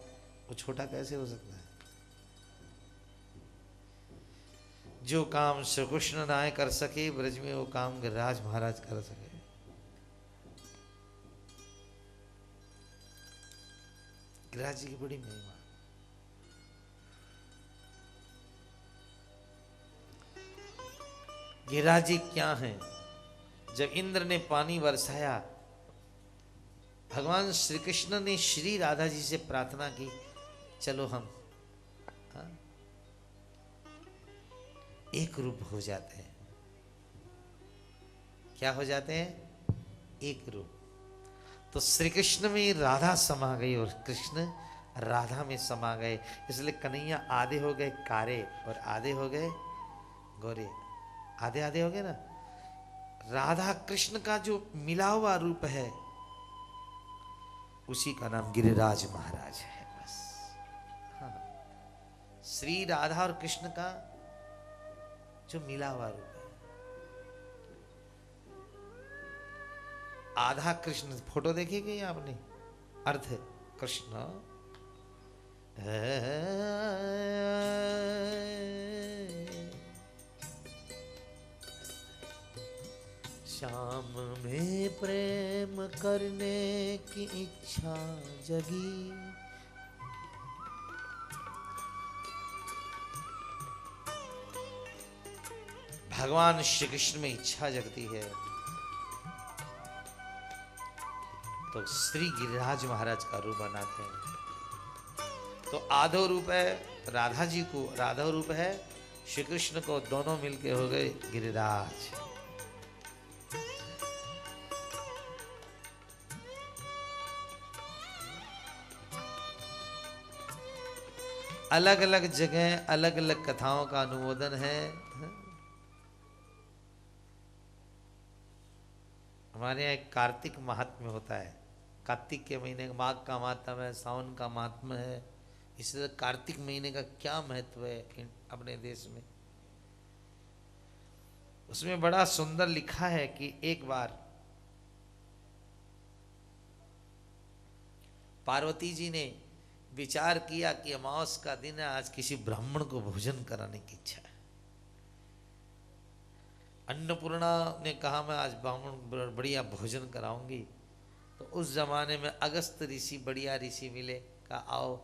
वो छोटा कैसे हो सकता है? जो काम श्री कृष्ण ना कर सके ब्रज में, वो काम गिरिराज महाराज कर सके। गिरिराज जी की बड़ी महिमा। गिरिराज जी क्या हैं? जब इंद्र ने पानी बरसाया, भगवान श्री कृष्ण ने श्री राधा जी से प्रार्थना की, चलो हम एक रूप हो जाते हैं। क्या हो जाते हैं? एक रूप। तो श्री कृष्ण में राधा समा गई और कृष्ण राधा में समा गए, इसलिए कन्हैया आधे हो गए कारे और आधे हो गए गोरे। आधे आधे हो गए ना। राधा कृष्ण का जो मिला हुआ रूप है उसी का नाम गिरिराज महाराज है। बस हाँ, श्री राधा और कृष्ण का जो मिला हुआ रूप है। आधा कृष्ण, फोटो देखी गई आपने? अर्ध कृष्ण श्याम में प्रेम करने की इच्छा जगी, भगवान श्री कृष्ण में इच्छा जगती है तो श्री गिरिराज महाराज का रूप बनाते हैं। तो आधो रूप है राधा जी को, राधा रूप है श्री कृष्ण को, दोनों मिलके हो गए गिरिराज। अलग अलग जगह अलग अलग कथाओं का अनुमोदन है। हमारे यहाँ एक कार्तिक महात्म्य होता है। कार्तिक के महीने माघ का महात्म्य है, सावन का महात्म्य है। इसलिए कार्तिक महीने का क्या महत्व है अपने देश में, उसमें बड़ा सुंदर लिखा है कि एक बार पार्वती जी ने विचार किया कि अमावस का दिन है, आज किसी ब्राह्मण को भोजन कराने की इच्छा है। अन्नपूर्णा ने कहा मैं आज ब्राह्मण बढ़िया भोजन कराऊंगी। तो उस जमाने में अगस्त ऋषि बढ़िया ऋषि मिले, कहा आओ।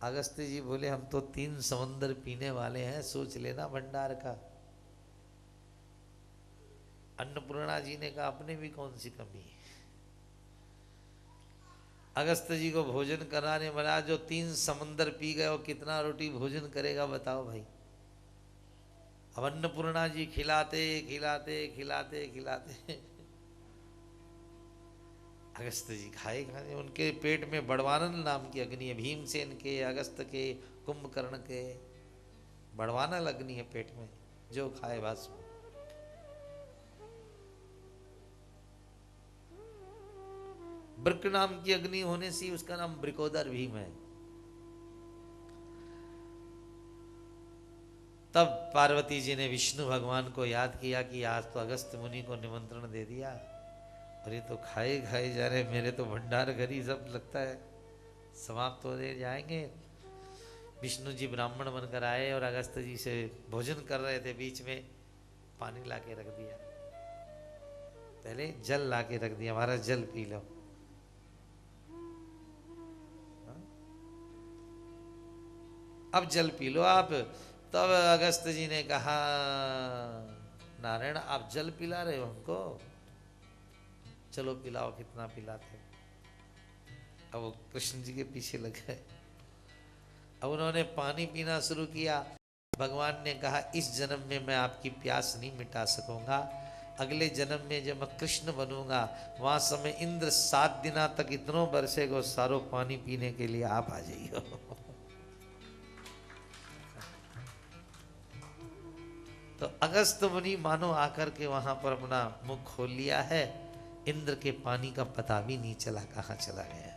अगस्त जी बोले हम तो 3 समंदर पीने वाले हैं, सोच लेना भंडार का। अन्नपूर्णा जी ने कहा अपने भी कौन सी कमी है। अगस्त जी को भोजन कराने वाला जो 3 समंदर पी गए वो कितना रोटी भोजन करेगा बताओ भाई। अब अन्नपूर्णा जी खिलाते खिलाते खिलाते खिलाते अगस्त जी खाए खाने। उनके पेट में बड़वानन नाम की अग्नि है, भीमसेन के, अगस्त के, कुंभकर्ण के बड़वानन अग्नि है पेट में, जो खाए बस। ब्रक नाम की अग्नि होने से उसका नाम ब्रिकोदर भीम है। तब पार्वती जी ने विष्णु भगवान को याद किया कि आज तो अगस्त मुनि को निमंत्रण दे दिया और ये तो खाए खाए जा रहे, मेरे तो भंडार घर ही सब लगता है समाप्त हो जाएंगे। विष्णु जी ब्राह्मण बनकर आए और अगस्त जी से भोजन कर रहे थे, बीच में पानी ला के रख दिया। पहले जल ला के रख दिया, हमारा जल पी लो। अब जल पी लो आप। तब अगस्त जी ने कहा, नारायण आप जल पिला रहे हो हमको, चलो पिलाओ, कितना पिलाते। अब वो कृष्ण जी के पीछे लग गए। अब उन्होंने पानी पीना शुरू किया। भगवान ने कहा, इस जन्म में मैं आपकी प्यास नहीं मिटा सकूंगा, अगले जन्म में जब मैं कृष्ण बनूंगा वहां समय इंद्र 7 दिना तक इतनो बरसेगो, सारो पानी पीने के लिए आप आ जाइयो। तो अगस्त मुनि मानो आकर के वहां पर अपना मुख खोल लिया है। इंद्र के पानी का पता भी नहीं चला कहां चला गया।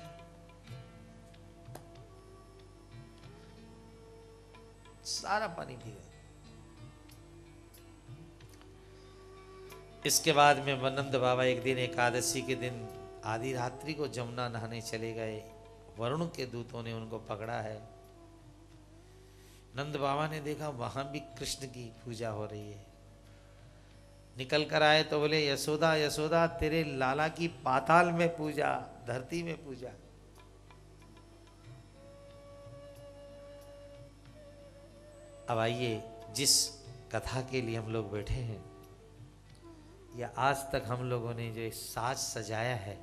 सारा पानी पी गए। इसके बाद में वनंद बाबा एक दिन एकादशी के दिन आधी रात्रि को जमुना नहाने चले गए। वरुण के दूतों ने उनको पकड़ा है। नंद बाबा ने देखा वहां भी कृष्ण की पूजा हो रही है। निकल कर आए तो बोले, यशोदा यशोदा तेरे लाला की पाताल में पूजा, धरती में पूजा। अब आइए, जिस कथा के लिए हम लोग बैठे हैं, या आज तक हम लोगों ने जो साज सजाया है,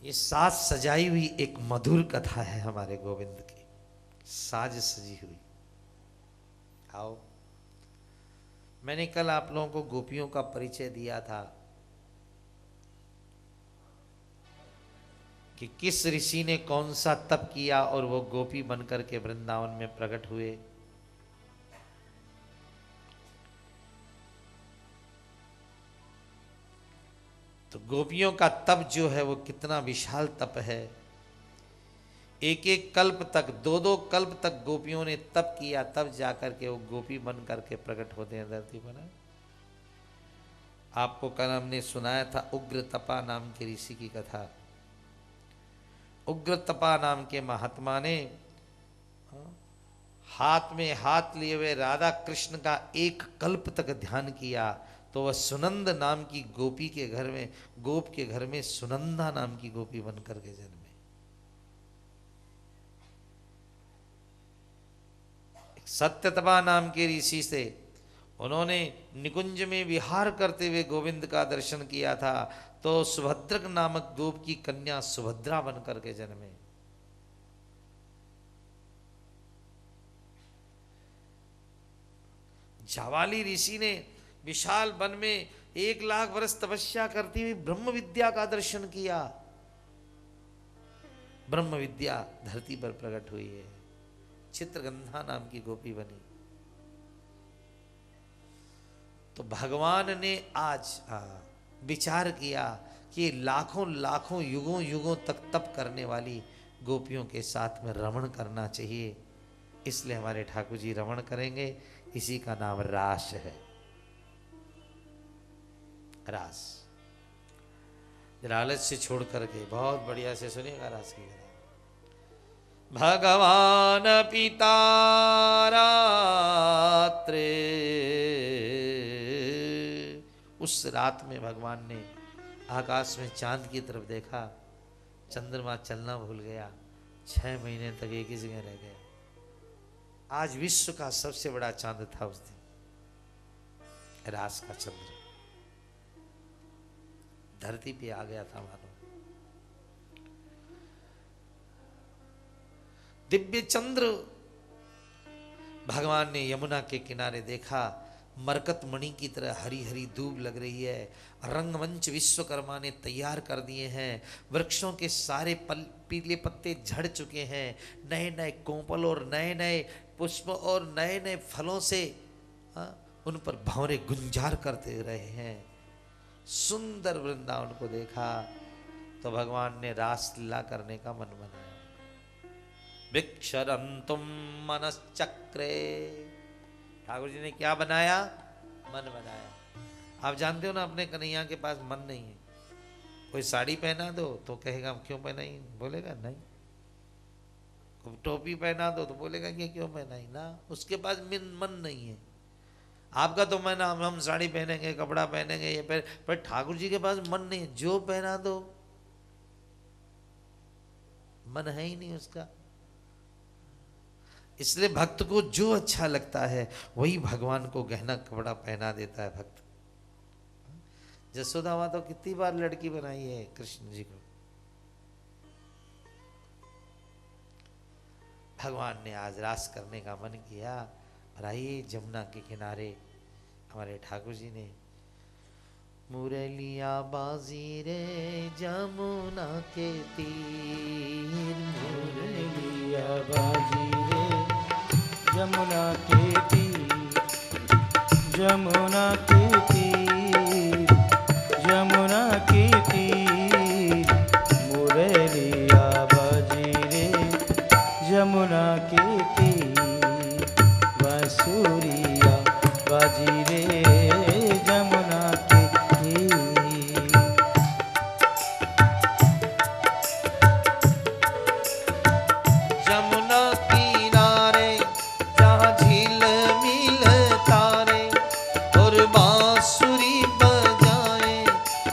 ये साज सजाई हुई एक मधुर कथा है हमारे गोविंद की, साज सजी हुई। आओ, मैंने कल आप लोगों को गोपियों का परिचय दिया था कि किस ऋषि ने कौन सा तप किया और वो गोपी बनकर के वृंदावन में प्रकट हुए। तो गोपियों का तप जो है वो कितना विशाल तप है। एक एक कल्प तक, 2-2 कल्प तक गोपियों ने तप किया, तब जाकर के वो गोपी बन करके प्रकट होते हैं धरती पर। आपको कल हमने सुनाया था उग्र तपा नाम के ऋषि की कथा। उग्र तपा नाम के महात्मा ने हाथ में हाथ लिए हुए राधा कृष्ण का एक कल्प तक ध्यान किया, तो वह सुनंद नाम की गोपी के घर में, गोप के घर में सुनंदा नाम की गोपी बनकर के जन्मे। सत्यतपा नाम के ऋषि से उन्होंने निकुंज में विहार करते हुए गोविंद का दर्शन किया था, तो सुभद्रक नामक गोप की कन्या सुभद्रा बनकर के जन्मे। जावाली ऋषि ने विशाल वन में 1 लाख वर्ष तपस्या करती हुई ब्रह्म विद्या का दर्शन किया। ब्रह्म विद्या धरती पर प्रकट हुई है। चित्रगंधा नाम की गोपी बनी। तो भगवान ने आज विचार किया कि लाखों लाखों युगों युगों तक तप करने वाली गोपियों के साथ में रमण करना चाहिए। इसलिए हमारे ठाकुर जी रमण करेंगे। इसी का नाम रास है। रास लालच से छोड़ करके बहुत बढ़िया से सुनिएगा रास की। भगवान पिता रात्रे, उस रात में भगवान ने आकाश में चांद की तरफ देखा। चंद्रमा चलना भूल गया। 6 महीने तक एक ही जगह रह गया। आज विश्व का सबसे बड़ा चांद था उस दिन, रास का चंद्र धरती पे आ गया था मानो। दिव्य चंद्र भगवान ने यमुना के किनारे देखा। मरकत मणि की तरह हरी हरी दूब लग रही है। रंगमंच विश्वकर्मा ने तैयार कर दिए हैं। वृक्षों के सारे पीले पत्ते झड़ चुके हैं। नए नए कोंपल और नए नए पुष्प और नए नए फलों से उन पर भंवरे गुंजार करते रहे हैं। सुंदर वृंदावन को देखा तो भगवान ने रास लीला करने का मन बनाया। भिक्षरंतुम मनश्चक्रे, ठाकुर जी ने क्या बनाया? मन बनाया। आप जानते हो ना, अपने कन्हैया के पास मन नहीं है। कोई साड़ी पहना दो तो कहेगा क्यों पहनाई, बोलेगा नहीं। टोपी पहना दो तो बोलेगा कि क्यों पहनाई ना, उसके पास मन नहीं है। आपका तो मन, हम साड़ी पहनेंगे, कपड़ा पहनेंगे, ये पहन, पर ठाकुर जी के पास मन नहीं है, जो पहना दो मन है ही नहीं उसका। इसलिए भक्त को जो अच्छा लगता है वही भगवान को गहना कपड़ा पहना देता है भक्त। जसोदा माँ तो कितनी बार लड़की बनाई है कृष्ण जी को। भगवान ने आज रास करने का मन किया और आइए जमुना के किनारे हमारे ठाकुर जी ने मुरलिया बाजी रे जमुना के तीर, मुरलिया बाजी रे जमुना के तीर, जमुना के तीर, जमुना के तीर, मुरलिया बाजी रे जमुना के तीर, बांसुरिया बाजी रे जमुना के तीर। जमुना किनारे जहाँ झील मिल तारे और बांसुरी बजाए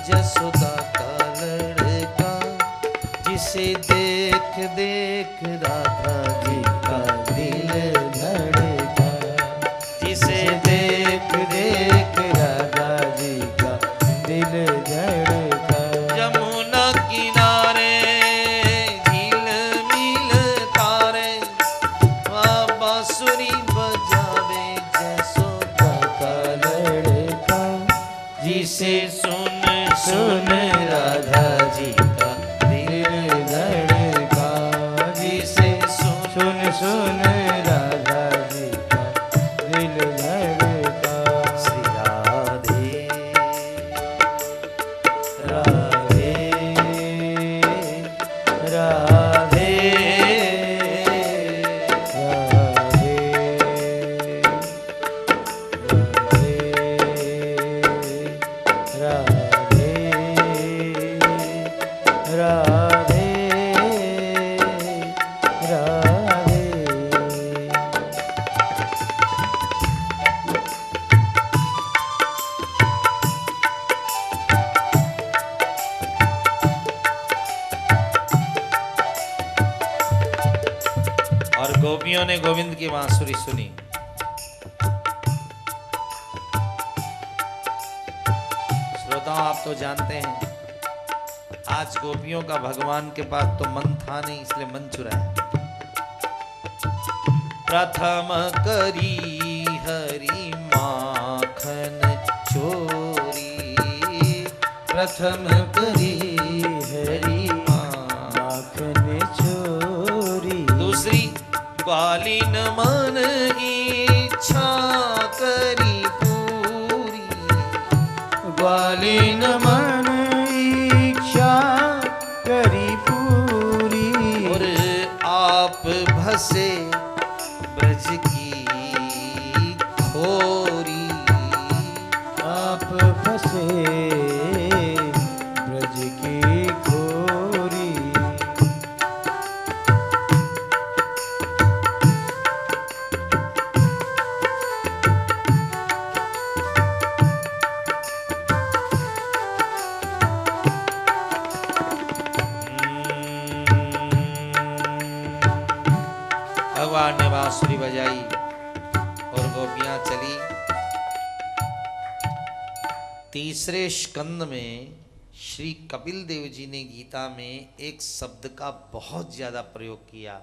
जसोदा का लड़का, जिसे देख देख राधा जी का दिल धड़का, जिसे देख देख राधा जी का दिल धड़का। जमुना किनारे झील मिल तारे वहाँ बांसुरी बजावे जसोदा का लड़का, जिसे सुन सुन राधा जी का दिल धड़का, जिसे सुन सुन सुन राधा जी का दिल धड़का। श्री राधे राधे राधे राधे राधे राधे राधे। और गोपियों ने गोविंद की बांसुरी सुनी। श्रोताओं आप तो जानते हैं आज गोपियों का भगवान के पास तो मन था नहीं, इसलिए मन चुराया। प्रथम करी हरि माखन चोरी, प्रथम करी हरि माखन चोरी, दूसरी ग्वालिन मन इच्छा करी पूरी, ग्वालिन मन इच्छा करी पूरी, और आप भसे ब्रज की खोरी, आप फंसे ब्रज की खोरी। भगवान ने बांसुरी बजाई और गोपियां चली। तीसरे स्कंद में श्री कपिल देव जी ने गीता में एक शब्द का बहुत ज्यादा प्रयोग किया।